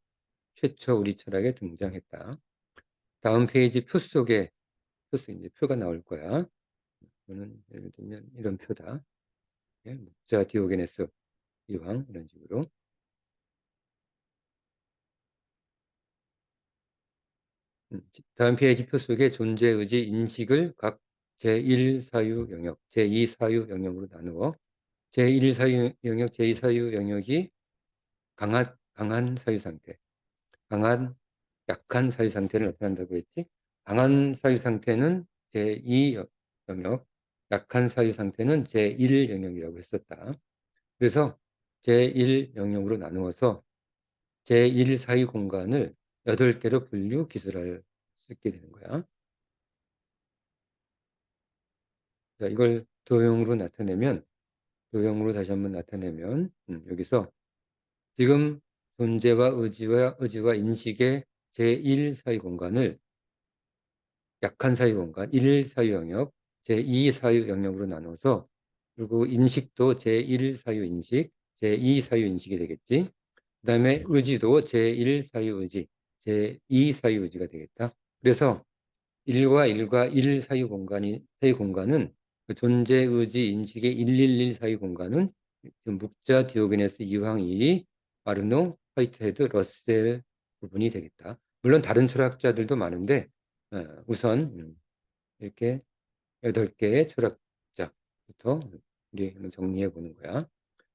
최초 우리 철학에 등장했다. 다음 페이지 표 속에 이제 표가 나올 거야. 이거는 예를 들면 이런 표다. 묵자 디오게네스 이황 이런 식으로. 다음 페이지 표 속에 존재의지 인식을 각 제1사유 영역, 제2사유 영역으로 나누어 제1사유 영역, 제2사유 영역이 강한 사유 상태, 약한 사유 상태를 나타난다고 했지. 강한 사유 상태는 제2 영역, 약한 사유 상태는 제1 영역이라고 했었다. 그래서 제1 영역으로 나누어서 제1 사유 공간을 8개로 분류 기술할 수 있게 되는 거야. 자, 이걸 도형으로 다시 한번 나타내면 여기서 지금 존재와 의지와 인식의 제1 사유 공간을 약한 사유 공간, 1 사유 영역, 제2 사유 영역으로 나눠서 그리고 인식도 제1 사유 인식, 제2 사유 인식이 되겠지. 그 다음에 의지도 제1 사유 의지, 제2 사유 의지가 되겠다. 그래서 1과 1 사유 공간은 그 존재 의지 인식의 111 사유 공간은 묵자 디오게네스 이황 이 아르노 화이트헤드 러셀 부분이 되겠다. 물론 다른 철학자들도 많은데 우선 이렇게 8개의 철학자부터 우리 한번 정리해 보는 거야.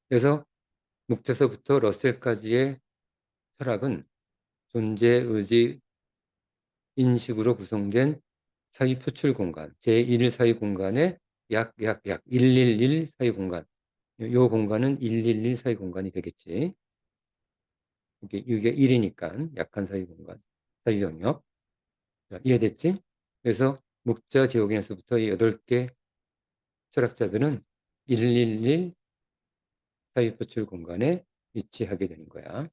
그래서 묵자서부터 러셀까지의 철학은 존재 의지 인식으로 구성된 사유 표출 공간, 제1 사유 공간의 약 111 사유 공간. 이 공간은 111 사유 공간이 되겠지. 이게 1이니까 약한 사유 공간, 사유 영역. 자, 이해됐지? 그래서 묵자 지옥에서부터 이 8개 철학자들은 111 사유 표출 공간에 위치하게 되는 거야.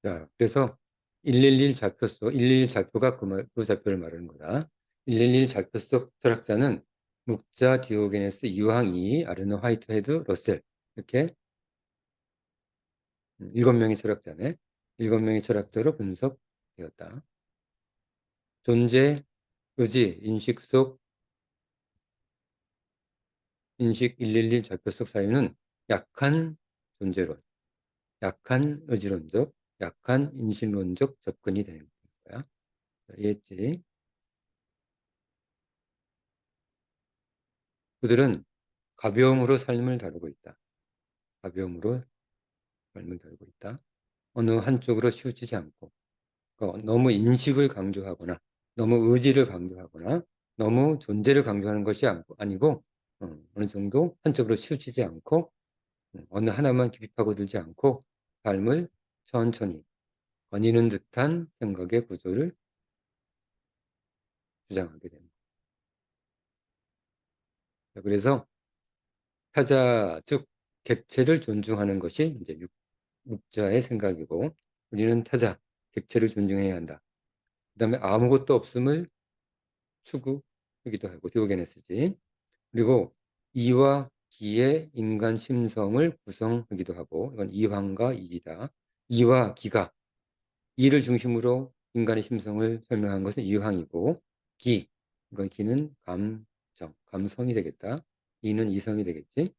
자, 그래서 111 좌표 속, 111 좌표가 그 좌표를 말하는 거다. 111 좌표 속 철학자는 묵자, 디오게네스, 이황, 이, 아르노, 화이트헤드, 러셀 이렇게 7명의 철학자네. 7명의 철학자로 분석되었다. 존재, 의지, 인식 속 인식 111 좌표 속 사유는 약한 존재론, 약한 의지론적, 약한 인식론적 접근이 되는 거야. 이해했지? 그들은 가벼움으로 삶을 다루고 있다. 가벼움으로 삶을 다루고 있다. 어느 한쪽으로 치우치지 않고 그러니까 너무 인식을 강조하거나 너무 의지를 강조하거나 너무 존재를 강조하는 것이 아니고 어느 정도 한쪽으로 치우치지 않고 어느 하나만 깊이 파고들지 않고 삶을 천천히 거니는 듯한 생각의 구조를 주장하게 됩니다. 그래서 타자, 즉 객체를 존중하는 것이 이제 묵자의 생각이고, 우리는 타자, 객체를 존중해야 한다. 그 다음에 아무것도 없음을 추구하기도 하고, 디오게네스지. 그리고 이와 기의 인간 심성을 구성하기도 하고, 이건 이황과 이이다. 이와 기가, 이를 중심으로 인간의 심성을 설명한 것은 이황이고, 이건 기는 감정, 감성이 되겠다. 이는 이성이 되겠지.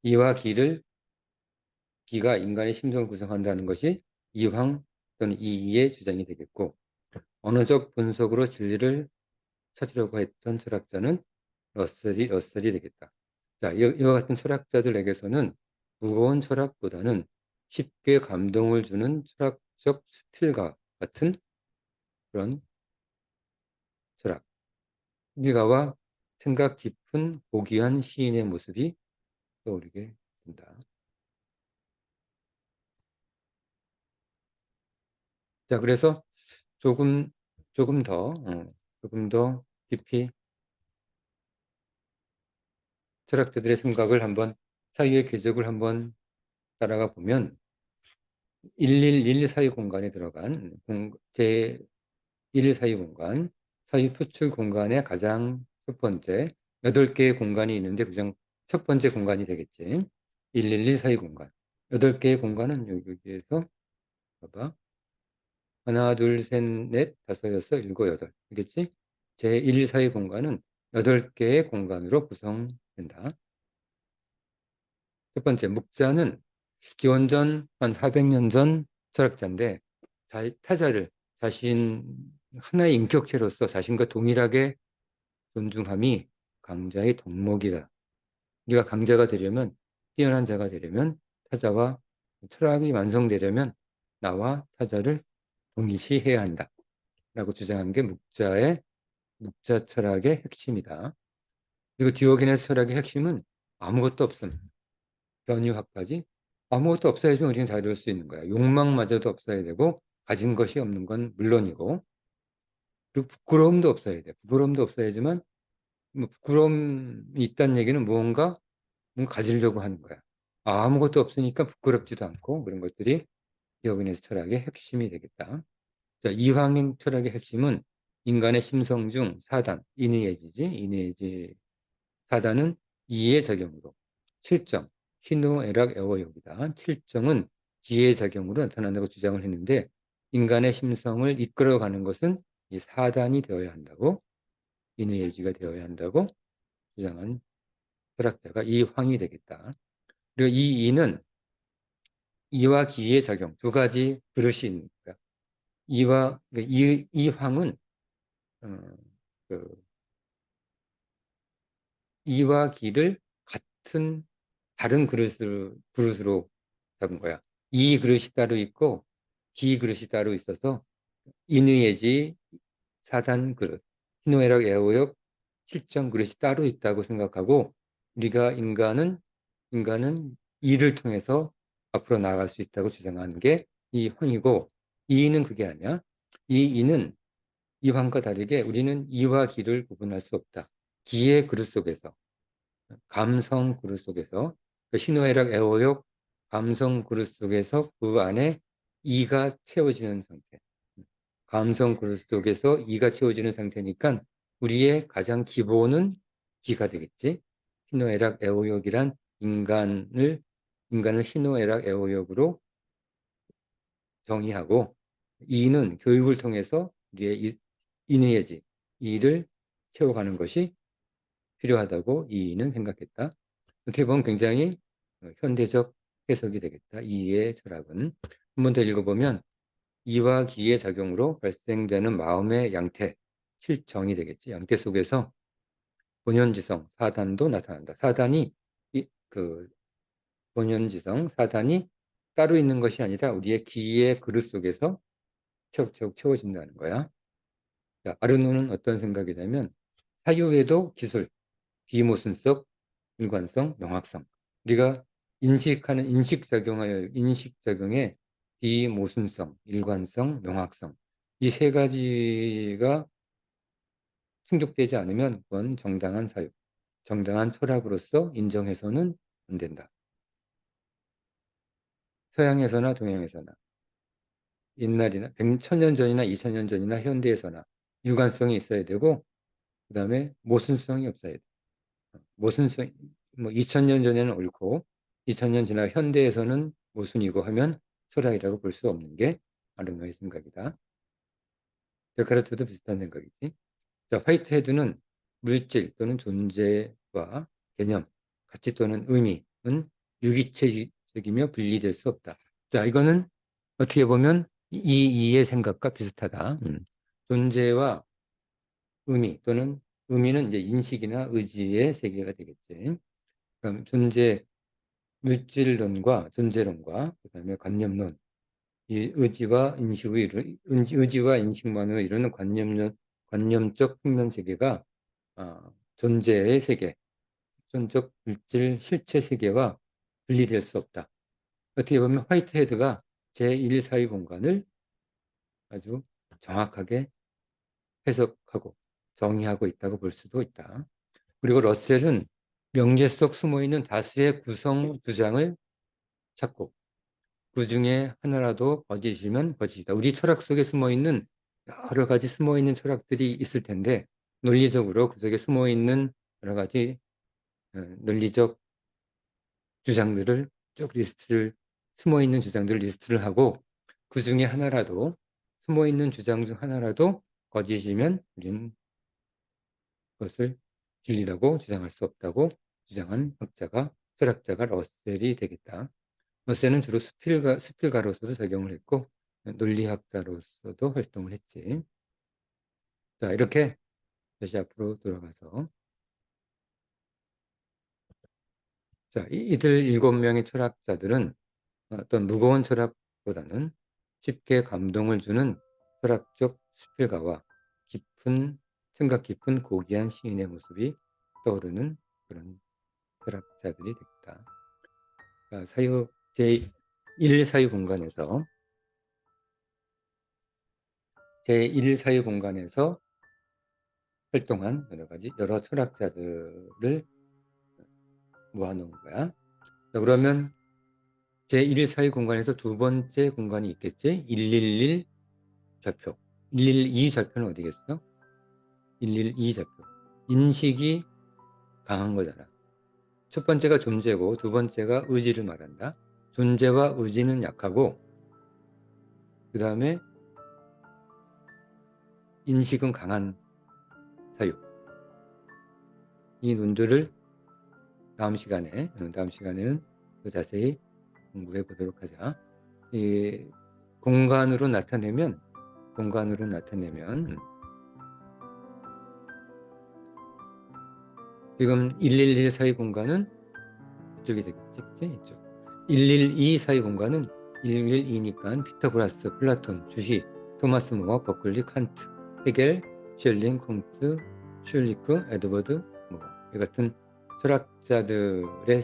이와 기가 인간의 심성을 구성한다는 것이 이황 또는 이이의 주장이 되겠고, 언어적 분석으로 진리를 찾으려고 했던 철학자는 러셀이 되겠다. 자, 이와 같은 철학자들에게서는 무거운 철학보다는 쉽게 감동을 주는 철학적 수필과 같은 그런 철학, 일가와 생각 깊은 고귀한 시인의 모습이 떠오르게 된다. 자, 그래서 조금 조금 더 조금 더 깊이 철학자들의 생각을 한번 사유의 궤적을 한번 따라가 보면 111 사유 공간에 들어간 제1 사유 공간, 사유 표출 공간의 가장 첫 번째 8개의 공간이 있는데 그중 첫 번째 공간이 되겠지. 111 사유 공간. 8개의 공간은 여기에서 봐봐. 하나, 둘, 셋, 넷, 다섯, 여섯, 일곱, 여덟. 알겠지? 제1 사유 공간은 8개의 공간으로 구성된다. 첫 번째, 묵자는 기원전 한 400년 전 철학자인데 타자를 자신 하나의 인격체로서 자신과 동일하게 존중함이 강자의 덕목이다. 우리가 강자가 되려면, 뛰어난 자가 되려면, 타자와 철학이 완성되려면 나와 타자를 동일시해야 한다. 라고 주장한 게 묵자 철학의 핵심이다. 그리고 디오게네스 철학의 핵심은 아무것도 없음. 변유학까지 아무것도 없어야지만 우리는 자유로울 수 있는 거야. 욕망마저도 없어야 되고 가진 것이 없는 건 물론이고, 그리고 부끄러움도 없어야 돼. 부끄러움도 없어야지만 뭐 부끄러움이 있다는 얘기는 뭔가 가지려고 하는 거야. 아무것도 없으니까 부끄럽지도 않고 그런 것들이 디오게네스 철학의 핵심이 되겠다. 자, 이황행 철학의 핵심은 인간의 심성 중 사단, 이느예지 사단은 이의 작용으로 7점, 희노애락 애워욕이다. 7점은 기의 작용으로 나타난다고 주장을 했는데 인간의 심성을 이끌어가는 것은 이 사단이 되어야 한다고, 이느예지가 되어야 한다고 주장한 철학자가 이황이 되겠다. 그리고 이 이는 이와 기의 작용, 두 가지 그릇이 있는 거야. 이황은 어, 그 이와 기를 같은 다른 그릇으로 잡은 거야. 이 그릇이 따로 있고 기 그릇이 따로 있어서 인의예지 사단 그릇, 희노애락 애호역 실정 그릇이 따로 있다고 생각하고 우리가 인간은 이를 통해서 앞으로 나아갈 수 있다고 주장하는 게 이 황이고, 이는 그게 아니야. 이 이는 이황과 다르게 우리는 이와 기를 구분할 수 없다. 기의 그릇 속에서, 감성 그릇 속에서, 희노애락 애호욕 감성 그릇 속에서 그 안에 이가 채워지는 상태. 감성 그릇 속에서 이가 채워지는 상태니까 우리의 가장 기본은 기가 되겠지. 희노애락 애호욕이란 인간을 희노애락 애호욕으로 정의하고, 이는 교육을 통해서 우리의 인의예지, 이를 채워가는 것이 필요하다고 이는 생각했다. 어떻게 보면 굉장히 현대적 해석이 되겠다. 이의 철학은. 한 번 더 읽어보면 이와 기의 작용으로 발생되는 마음의 양태, 실정이 되겠지. 양태 속에서 본연지성, 사단도 나타난다. 그 본연지성, 사단이 따로 있는 것이 아니라 우리의 기의 그릇 속에서 차곡차곡 채워진다는 거야. 자, 아르노는 어떤 생각이냐면 사유에도 기술, 비모순적, 일관성, 명확성. 우리가 인식하는 인식작용의 비모순성, 일관성, 명확성. 이 세 가지가 충족되지 않으면 그건 정당한 사유. 정당한 철학으로서 인정해서는 안 된다. 서양에서나 동양에서나 옛날이나 1000년 전이나 2000년 전이나 현대에서나 일관성이 있어야 되고 그 다음에 모순성이 없어야 돼. 모순성, 뭐 2000년 전에는 옳고 2000년 지나 현대에서는 모순이고 하면 철학이라고 볼 수 없는 게 아르노의 생각이다. 데카르트도 비슷한 생각이지. 자, 화이트헤드는 물질 또는 존재와 개념, 가치 또는 의미는 유기체적이며 분리될 수 없다. 자, 이거는 어떻게 보면 이의 생각과 비슷하다. 존재와 의미 또는 의미는 이제 인식이나 의지의 세계가 되겠지. 그럼 물질론과 존재론과 그다음에 관념론, 이 의지와 인식만으로 이루는 관념적 평면 세계가 존재의 세계, 존적 물질 실체 세계와 분리될 수 없다. 어떻게 보면 화이트헤드가 제1사의 공간을 아주 정확하게 해석하고 정의하고 있다고 볼 수도 있다. 그리고 러셀은 명제 속 숨어있는 다수의 구성 주장을 찾고 그 중에 하나라도 거짓이면 거짓이다. 우리 철학 속에 숨어있는 여러 가지 숨어있는 철학들이 있을 텐데 논리적으로 그 속에 숨어있는 여러 가지 논리적 주장들을 숨어있는 주장들을 리스트를 하고 그 중에 하나라도 숨어있는 주장 중 하나라도 거짓이면 우리는 그것을 진리라고 주장할 수 없다고 주장한 철학자가 러셀이 되겠다. 러셀은 주로 수필가로서도 작용을 했고 논리학자로서도 활동을 했지. 자, 이렇게 다시 앞으로 돌아가서 자, 이들 7명의 철학자들은 어떤 무거운 철학보다는 쉽게 감동을 주는 철학적 수필가와 생각 깊은 고귀한 시인의 모습이 떠오르는 그런 철학자들이 됐다. 그러니까 제1 사유 공간에서 활동한 여러 철학자들을 모아놓은 거야. 자, 그러면 제1 사유 공간에서 두 번째 공간이 있겠지? 111 좌표. 112 좌표는 어디겠어? 112 좌표. 인식이 강한 거잖아. 첫 번째가 존재고 두 번째가 의지를 말한다. 존재와 의지는 약하고 그 다음에 인식은 강한 사유. 이 논조를 다음 시간에는 더 자세히 공부해 보도록 하자. 이 공간으로 나타내면 지금 111 사이 공간은 이쪽이 되겠지, 그치? 이쪽. 112 사이 공간은 112니까 피타고라스, 플라톤, 주시, 토마스 모어, 버클리, 칸트, 헤겔, 셜링, 콩트, 슐리크, 에드워드 모어 이 같은 철학자들의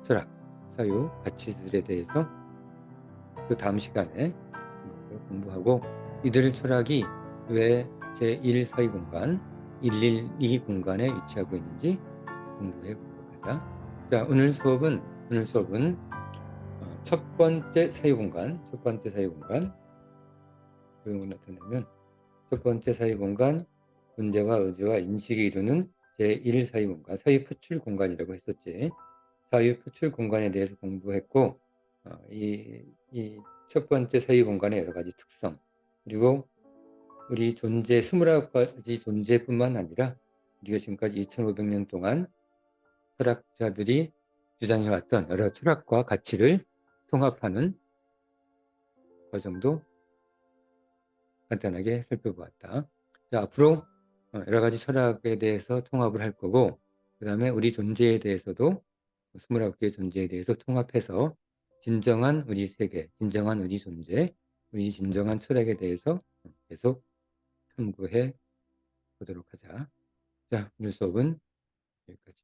철학, 사유, 가치들에 대해서 또 다음 시간에 공부하고 이들 철학이 왜 제1 사이 공간, 112 공간에 위치하고 있는지 공부해 보도록 하자. 자, 오늘 수업은 첫 번째 사유 공간, 도형을 나타내면 첫 번째 사유 공간, 존재와 의지와 인식이 이루는 제1 사유 공간, 사유 표출 공간이라고 했었지. 사유 표출 공간에 대해서 공부했고 이 첫 번째 사유 공간의 여러 가지 특성 그리고 우리 29가지 존재뿐만 아니라 우리가 지금까지 2500년 동안 철학자들이 주장해왔던 여러 철학과 가치를 통합하는 과정도 간단하게 살펴보았다. 자, 앞으로 여러 가지 철학에 대해서 통합을 할 거고 그 다음에 우리 존재에 대해서도 29개의 존재에 대해서 통합해서 진정한 우리 세계, 진정한 우리 존재, 우리 진정한 철학에 대해서 계속 탐구해 보도록 하자. 자, 오늘 수업은 여기까지.